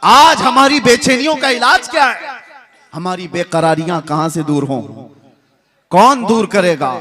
आज हमारी बेचैनियों का इलाज क्या है? हमारी बेकरारियां कहां से दूर हों? कौन दूर करेगा?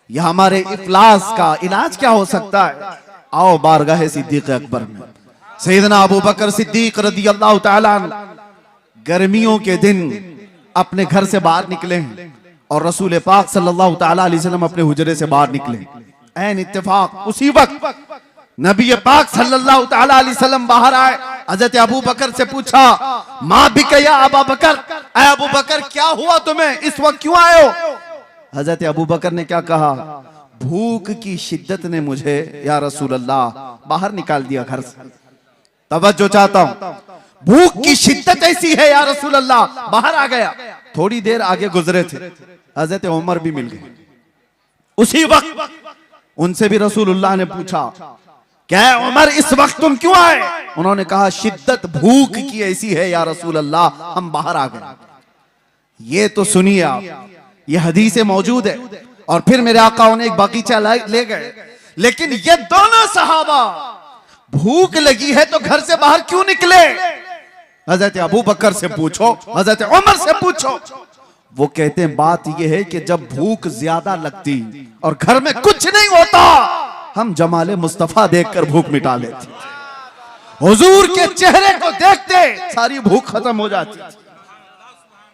यह हमारे इफलास का इलाज क्या हो सकता है? आओ बारगाह सिद्दीक अकबर में। सैयदना अबू बकर सिद्दीक रज़ियल्लाहु ताला गर्मियों के दिन अपने घर से बाहर निकले और रसूल पाक सल्लल्लाहु ताला अलैहि वसल्लम अपने हुजरे से बाहर निकले। ऐन इत्तेफाक उसी वक्त नबी पाक सल्लल्लाहु ताला अलैहि वसल्लम बाहर आए। हजरत अबू बकर से पूछा, माँ बिका या अबू बकर, ऐ अबू बकर क्या हुआ तुम्हें, इस वक्त क्यों आए हो? हजरत अबू बकर ने क्या कहा? भूख की शिद्दत ने मुझे या रसूल अल्लाह बाहर निकाल दिया घर से। तवज्जो चाहता हूं, भूख की शिद्दत ऐसी है या रसूल अल्लाह, बाहर आ गया। थोड़ी देर आगे गुजरे थे, हजरत उमर भी मिल गए। उसी वक्त उनसे भी रसूलुल्लाह ने पूछा, क्या उमर इस वक्त तुम क्यों आए? उन्होंने कहा, शिद्दत भूख की ऐसी है या रसूल अल्लाह, हम बाहर आ गए। ये तो सुनिए आप, ये हदीस मौजूद है। और फिर मेरे आका उन्हें एक बगीचा ले गए। लेकिन ये दोनों सहाबा भूख लगी है तो घर से बाहर क्यों निकले? हजरत अबू बकर से पूछो, हजरत उमर से पूछो। वो कहते हैं बात ये है कि जब भूख ज्यादा लगती और घर में कुछ नहीं होता, हम जमाले मुस्तफा देखकर भूख मिटा लेते। हुजूर के चेहरे को देखते सारी भूख खत्म हो जाती।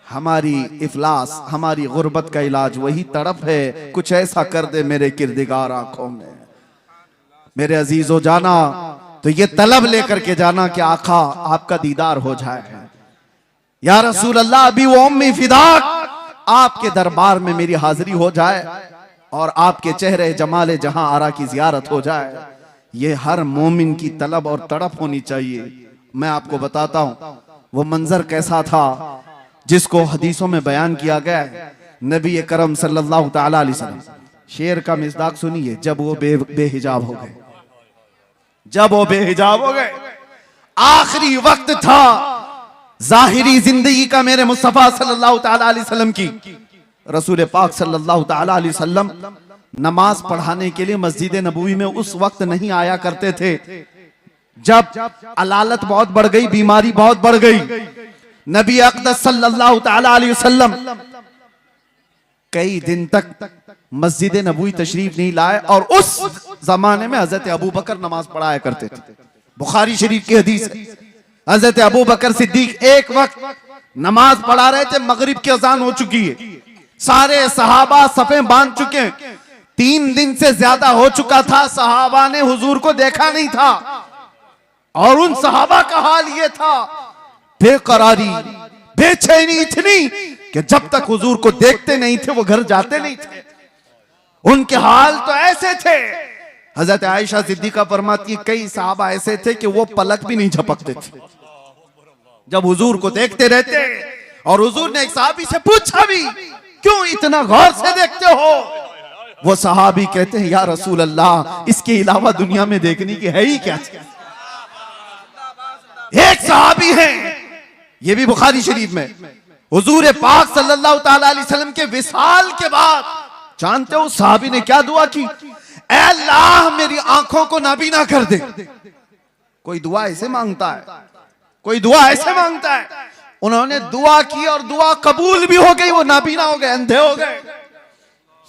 हमारी इफलास, हमारी गुर्बत का इलाज वही तड़प है। कुछ ऐसा कर दे मेरे किरदिगार आंखों में। मेरे अजीजों, जाना तो ये तलब लेकर के जाना कि आका आपका दीदार हो जाए। या रसूल अल्लाह, अभी वो उम्मी फिदाक, आपके दरबार में मेरी हाजिरी हो जाए और आपके चेहरे जमाले जहां आरा की जियारत हो जाए। ये हर मोमिन की तलब और तड़प होनी चाहिए। मैं आपको बताता हूं वो मंजर कैसा था जिसको हदीसों में बयान किया गया है। नबी करम सल्लल्लाहु ताला अलैहि वसल्लम, शेर का मिज़दाक सुनिए, जब वो बेहिजाब हो गए, जब वो बेहिजाब हो गए, आखिरी वक्त था जाहिरी जिंदगी का मेरे मुस्तफा सल्लल्लाहु ताला अलैहि वसल्लम की। रसूल पाक सल्लल्लाहु ताला अलैहि वसल्लम नमाज पढ़ाने के लिए मस्जिद नबवी में उस वक्त नहीं आया करते थे जब अलालत बहुत बढ़ गई, बीमारी बहुत बढ़ गई। नबी अक़दस सल्लल्लाहु ताला अलैहि वसल्लम कई दिन तक मस्जिद नबवी तशरीफ नहीं लाए और उस जमाने में हजरत अबू बकर नमाज पढ़ाया करते थे। बुखारी शरीफ की हदीस है, हजरत अबू बकर सिद्दीक एक वक्त नमाज पढ़ा रहे थे, मगरिब की अजान हो चुकी है, सारे सहाबा सफे बांध चुके हैं, 3 दिन से ज्यादा हो चुका था, सहाबा ने हुजूर को देखा नहीं था। और उन सहाबा का हाल ये था, बेकरारी, बेचैनी इतनी कि जब तक हुजूर को देखते नहीं थे वो घर जाते नहीं थे। उनके हाल तो ऐसे थे, हजरत आयशा सिद्दीका फरमाती है, कई सहाबा ऐसे थे कि वो पलक भी नहीं झपकते थे, जब हुजूर को देखते रहते। और हुजूर ने एक सहाबी से पूछा भी, क्यों इतना गौर से देखते हो? वो सहाबी कहते हैं, या रसूल अल्लाह, इसके अलावा दुनिया में देखने की है ही क्या? एक सहाबी है, ये भी बुखारी शरीफ में, हुजूर पाक सल्लल्लाहु ताला अलैहि वसल्लम के विसाल के बाद, जानते हो सहाबी ने क्या दुआ की? ऐ अल्लाह, मेरी आंखों को नाबीना कर दे। कोई दुआ ऐसे मांगता है, कोई दुआ ऐसे मांगता है। उन्होंने दुआ की और दुआ कबूल भी हो गई, वो नाबीना हो गए, अंधे हो गए।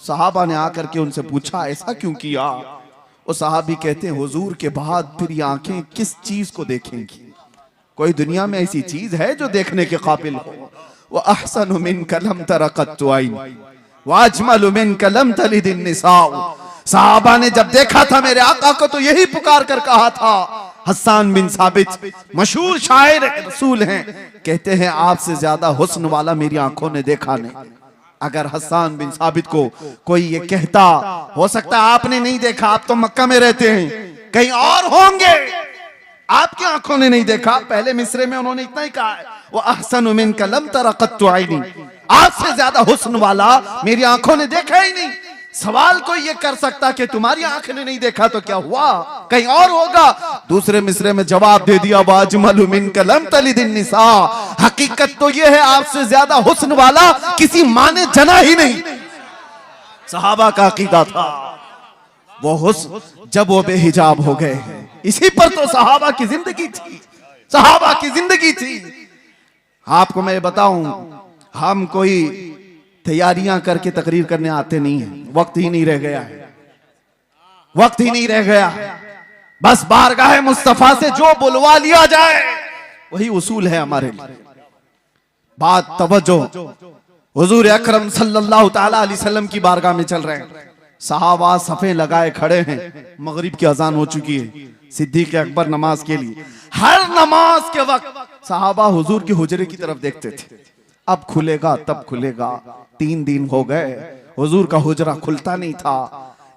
सहाबा ने आकर के उनसे पूछा, ऐसा क्यों किया? वो सहाबी कहते हैं, हुजूर के बाद फिर ये आंखें किस चीज को देखेंगी? कोई दुनिया में ऐसी चीज है जो देखने के काबिल हो? वो अहसनु मिनका लम तरा क़त्तु ऐन व अजमलु मिनका लम तलिद निसा। सहाबा ने जब देखा था मेरे आका को तो यही पुकार कर कहा था। हस्सान बिन साबित मशहूर शायर रसूल हैं, कहते हैं आपसे ज्यादा हुस्न वाला मेरी आंखों ने देखा नहीं। अगर हस्सान बिन साबित को कोई ये कहता, हो सकता है आपने नहीं देखा, आप तो मक्का में रहते हैं, कहीं और होंगे, आपकी आंखों ने नहीं देखा। पहले मिसरे में उन्होंने इतना ही कहा है, वो अहसनु मिनका लम तरा क़त्तु ऐनी, आपसे ज्यादा हुस्न वाला मेरी आंखों ने देखा ही नहीं। सवाल कोई ये कर सकता कि तुम्हारी आंख ने नहीं देखा तो क्या हुआ, कहीं और होगा। दूसरे मिसरे में जवाब दे दिया, वाजमलु मिनका लम तलिद निसा, हकीकत तो ये है आपसे ज्यादा हुस्न वाला किसी माँ ने जना ही नहीं। सहाबा का अकीदा था। वो हुस्न जब वो बेहिजाब हो गए, इसी पर तो सहाबा की जिंदगी थी। सहाबा की जिंदगी थी। आपको मैं बताऊं, हम कोई तैयारियां करके तकरीर करने आते नहीं है, वक्त ही नहीं रह गया है, वक्त ही नहीं रह गया। बस बारगाह मुस्तफा से जो बुलवा लिया जाए वही उसूल है हमारे लिए। बात तवज्जो, हुजूर अकरम सल्लल्लाहु ताला अलैहि वसल्लम की बारगाह में चल रहे हैं, सहाबा सफे लगाए खड़े हैं, मगरिब की अजान हो चुकी है, सिद्दीक अकबर नमाज के लिए हर नमाज के वक्त सहाबा हुजूर के हुजरे की तरफ देखते थे, अब खुलेगा तब खुलेगा। 3 दिन हो गए हुजूर का हुजरा खुलता नहीं था।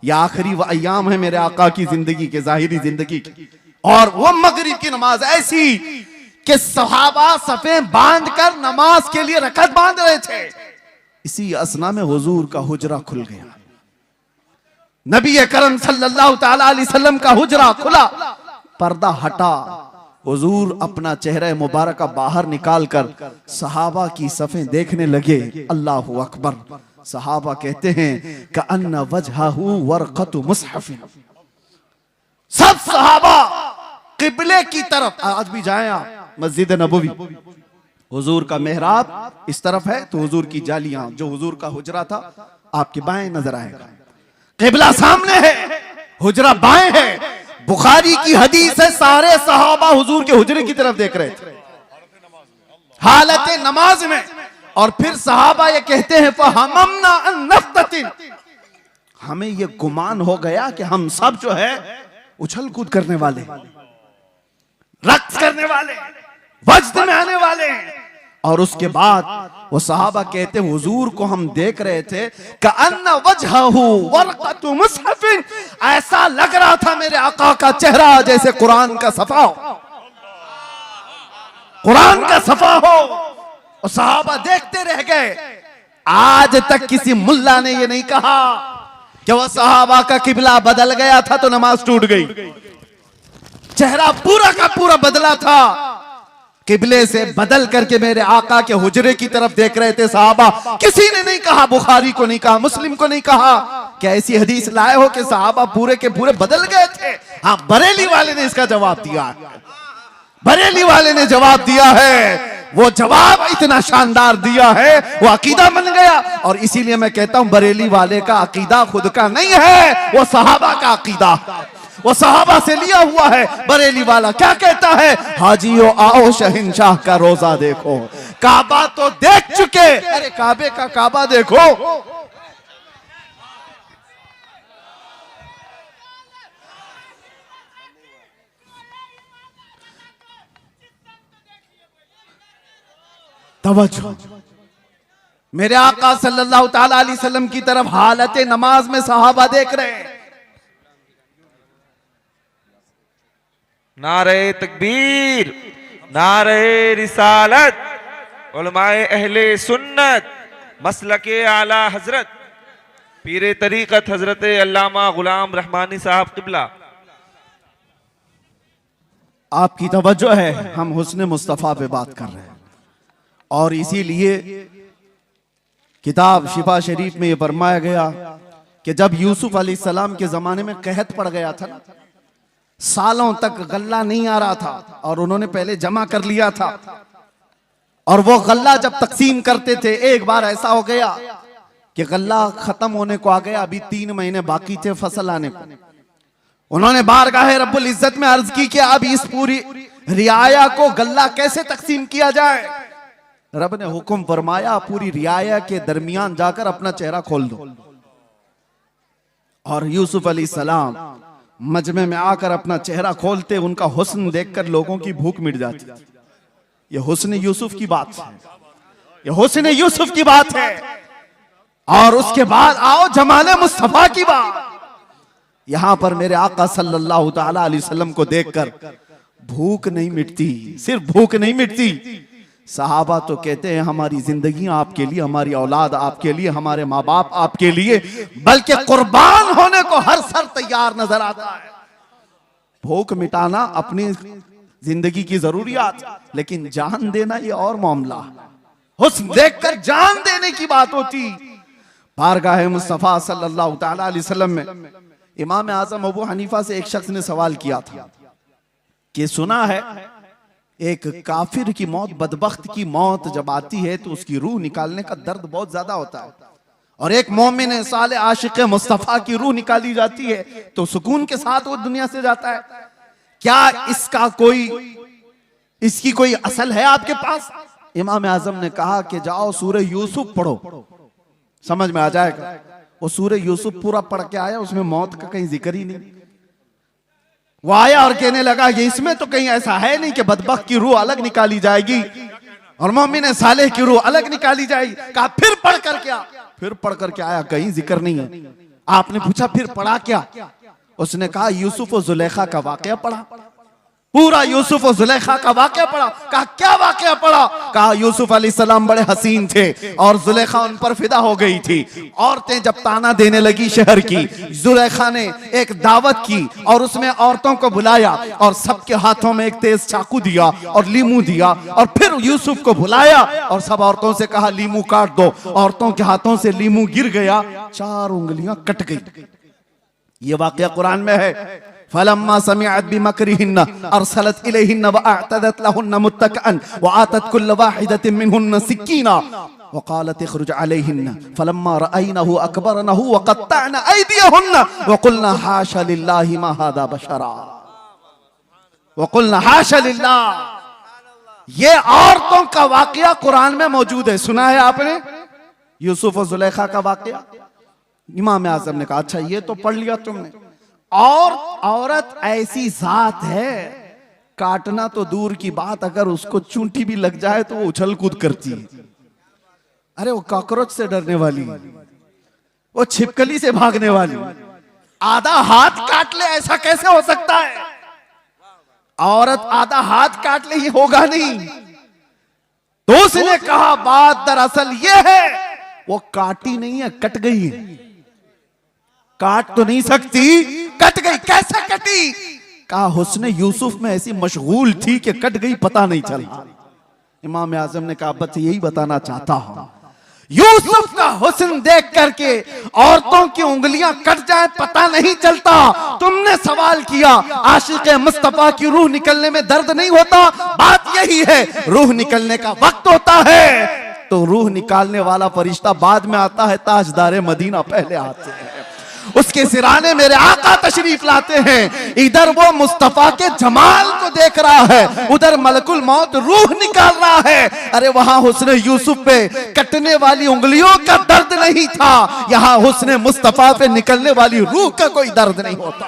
यह आखिरी अय्याम है मेरे आका की जिंदगी के, जाहिरी जिंदगी की, और वो मगरिब की नमाज ऐसी कि सहाबा सफे बांध कर नमाज के लिए रकत बांध रहे थे। इसी असना में हुजूर का हुजरा खुल गया। नबी करम सल्लल्लाहु ताला अलैहि वसल्लम का हुजरा खुला, पर्दा हटा, हुजूर अपना चेहरा मुबारक बाहर निकालकर सहाबा की सफ़ें देखने लगे। अल्लाहु अकबर। सहाबा कहते हैं कि अन्ना वजहहू वरक़तु मुसहफ़। सब सहाबा किबले की तरफ, आज भी जाएं आप मस्जिद नबवी, हुजूर का मेहराब इस तरफ है तो हुजूर की जालियां, जो हुजूर का हुजरा था आपके बाएं नजर आएगा। किबला सामने है, हुजरा बाएं है। बुखारी की हदीस है, सारे सहाबा हुजूर के हुजरे की तरफ देख रहे थे हालत नमाज में। और फिर सहाबा ये कहते हैं फहममना अन नफ्ततिन, हमें ये गुमान हो गया कि हम सब जो है उछल कूद करने वाले, रक्स करने वाले, वज्द में आने वाले हैं। और उसके बाद वो सहाबा कहते हैं हुजूर को हम देख रहे थे कि अन्ना वजहहू वरक़तु मुसहफ़िन, ऐसा लग रहा था मेरे आका का चेहरा जैसे कुरान का सफा हो, कुरान का सफा हो। और सहाबा देखते रह गए। आज तक किसी मुल्ला ने ये नहीं कहा कि वह सहाबा का किबला बदल गया था तो नमाज टूट गई। चेहरा पूरा का पूरा बदला था, किबले से बदल करके मेरे आका के हुजरे की तरफ देख रहे थे सहाबा। किसी ने नहीं कहा, बुखारी को नहीं कहा, मुस्लिम को नहीं कहा क्या ऐसी हदीस लाए हो कि सहाबा पूरे के पूरे बदल गए थे। हाँ, बरेली वाले ने इसका जवाब दिया, बरेली वाले ने जवाब दिया है। वो जवाब इतना शानदार दिया है, वो अकीदा बन गया। और इसीलिए मैं कहता हूं बरेली वाले का अकीदा खुद का नहीं है, वो सहाबा का अकीदा, वो सहाबा से लिया हुआ है। बरेली वाला क्या कहता है, हाजियो आओ शहंशाह का रोजा देखो। काबा तो देख चुके, अरे काबे का काबा देखो। तवज्जो, मेरे आका सल्लल्लाहु ताला अलैहि वसल्लम की तरफ हालत नमाज में सहाबा देख रहे हैं। नारे तकबीर, नारे रिसालत, उलमाए अहले सुन्नत, मसलके आला हजरत पीरे तरीकत हजरत अल्लामा गुलाम रहमानी साहब किबला। आपकी तवज्जो है, हम हुस्न मुस्तफा पे बात कर रहे हैं और इसीलिए किताब शिफा शरीफ में यह फरमाया गया कि जब यूसुफ अलैहिस्सलाम के जमाने में कहत पड़ गया था ना, सालों तक गल्ला नहीं आ रहा था और उन्होंने पहले जमा कर लिया था, और वो गल्ला जब तकसीम करते थे, एक बार ऐसा हो गया कि गल्ला खत्म होने को आ गया, अभी 3 महीने बाकी थे फसल आने को। उन्होंने बारगाह रब्बुल इज्जत में अर्ज की कि अब इस पूरी रियाया को गल्ला कैसे तकसीम किया जाए। रब ने हुक्म फरमाया पूरी रियाया के दरमियान जाकर अपना चेहरा खोल दो। और यूसुफ अलैहिस्सलाम मजमे में आकर अपना चेहरा खोलते, उनका हुस्न देखकर लोगों की भूख मिट जाती। यह हुस्न यूसुफ की बात है, यह हुस्न यूसुफ की बात है। और उसके बाद आओ जमाले मुस्तफा की बात। यहां पर मेरे आका सल्लल्लाहु ताला अलैहि वसल्लम को देखकर भूख नहीं मिटती, सिर्फ भूख नहीं मिटती। सहाबा तो कहते हैं हमारी जिंदगी आपके लिए, हमारी औलाद आपके लिए, हमारे माँ बाप आपके लिए, बल्कि कुर्बान होने को हर सर तैयार नजर आता है। भूख मिटाना अपनी जिंदगी की जरूरियात, लेकिन जान देना ये और मामला। हुस्न देखकर जान देने की बात होती। बारगाह मुस्तफा सल्लल्लाहु ताला अलैहि वसल्लम में इमाम आजम अबू हनीफा से एक शख्स ने सवाल किया था कि सुना है एक काफिर की मौत, बदबख्त की मौत जब आती है तो उसकी रूह निकालने का दर्द बहुत ज्यादा होता है, और एक मोमिन साले आशिक मुस्तफा की रूह निकाली जाती है तो सुकून के साथ वो दुनिया से जाता है। क्या इसकी कोई असल है आपके पास? इमाम आजम ने कहा कि जाओ सूरह यूसुफ पढ़ो, समझ में आ जाएगा। वो सूरह यूसुफ पूरा पढ़ के आया, उसमें मौत का कहीं जिक्र ही नहीं। वो आया और कहने लगा कि इसमें तो कहीं ऐसा है नहीं कि बदबख्त की रूह अलग निकाली जाएगी और मोमिन सालेह की रूह अलग निकाली जाएगी। कहा फिर पढ़ कर क्या? फिर पढ़ करके आया, कहीं जिक्र नहीं है। आपने पूछा फिर पढ़ा क्या? उसने कहा यूसुफ और जुलेखा का वाकया पढ़ा, पूरा यूसुफ और जुलेखा का वाकया पढ़ा। कहा क्या वाकया पढ़ा? कहा यूसुफ अलैहिस्सलाम बड़े हसीन थे और जुलेखा उन पर फिदा हो गई थी। औरतें जब ताना देने लगी शहर की, जुलेखा ने एक दावत की और उसमें औरतों को बुलाया और सबके हाथों में एक तेज चाकू दिया और लीमू दिया, और फिर यूसुफ को बुलाया और सब औरतों से कहा लीमू काट दो। औरतों के हाथों से लीमू गिर गया, 4 उंगलियां कट गई। ये वाकया कुरान में है। फलम्मा समिअत बिमकरिहिन्न अरसलत इलैहिन्न वअअतदत लहुन्न मुत्तकअन वआतत कुल्ल वाहिदतिन मिनहुन्न सिक्कीना वक़ालत इखरुज अलैहिन्न फलम्मा रअयनहु अकबरनहु वक़त्तअन अयदियहुन्न वक़ुलना हाशा लिल्लाहि मा हादा बशरा वक़ुलना हाशा लिल्लाह। ये औरतों का वाकया कुरान में मौजूद है, सुना है आपने? यूसुफ और जुलेखा का वाकया। इमाम आजम ने कहा अच्छा ये तो पढ़ लिया तुमने। और औरत ऐसी जात है, काटना तो दूर की बात, अगर उसको चूंटी भी लग जाए तो वो उछल कूद करती है। अरे वो कॉकरोच से डरने वाली, वो छिपकली से भागने वाली, आधा हाथ काट ले ऐसा कैसे हो सकता है? औरत आधा हाथ काट ले, ये होगा नहीं। तो उसने कहा बात दरअसल ये है, वो काटी नहीं है, कट गई है। काट तो नहीं सकती, कट गई। कैसे कटी? कहा हुस्न यूसुफ में ऐसी मशगूल थी कि कट गई, पता नहीं चला। इमाम आजम ने कहा बस यही बताना चाहता हूं, यूसुफ का हुस्न देख करके औरतों की उंगलियां कट जाए पता नहीं चलता। तुमने सवाल किया आशिक मुस्तफा की रूह निकलने में दर्द नहीं होता? बात यही है, रूह निकलने का वक्त होता है तो रूह निकालने वाला फरिश्ता बाद में आता है, ताजदार मदीना पहले आते हैं। उसके सिराने मेरे आका तशरीफ लाते हैं। इधर वो मुस्तफा के जमाल को देख रहा है, उधर मलकुल मौत रूह निकाल रहा है। अरे वहां हुस्न यूसुफ पे कटने वाली उंगलियों का दर्द नहीं था, यहां हुस्न मुस्तफा पे निकलने वाली रूह का कोई दर्द नहीं होता।